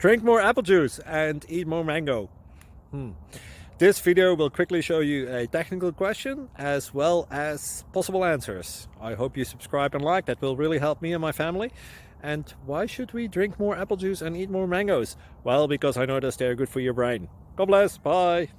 Drink more apple juice and eat more mango. This video will quickly show you a technical question as well as possible answers. I hope you subscribe and like, that will really help me and my family. And why should we drink more apple juice and eat more mangoes? Well, because I noticed they're good for your brain. God bless, bye!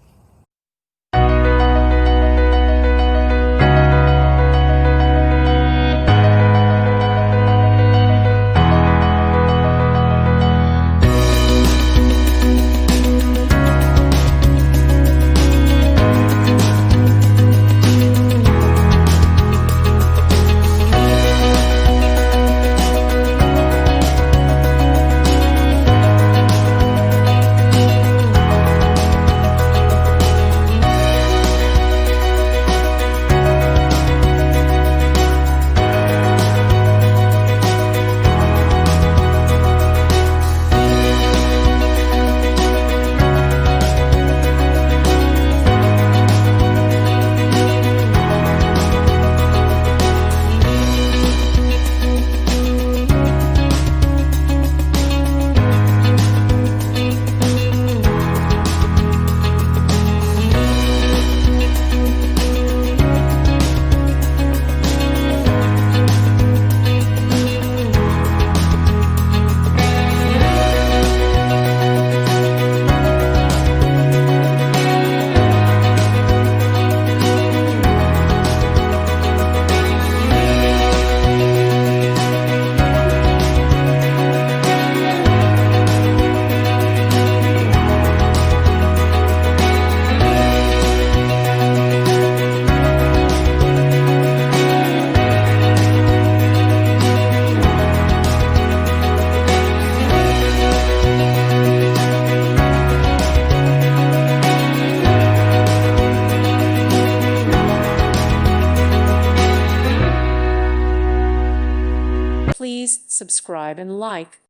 Please subscribe and like.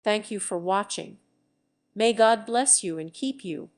Thank you for watching. May God bless you and keep you.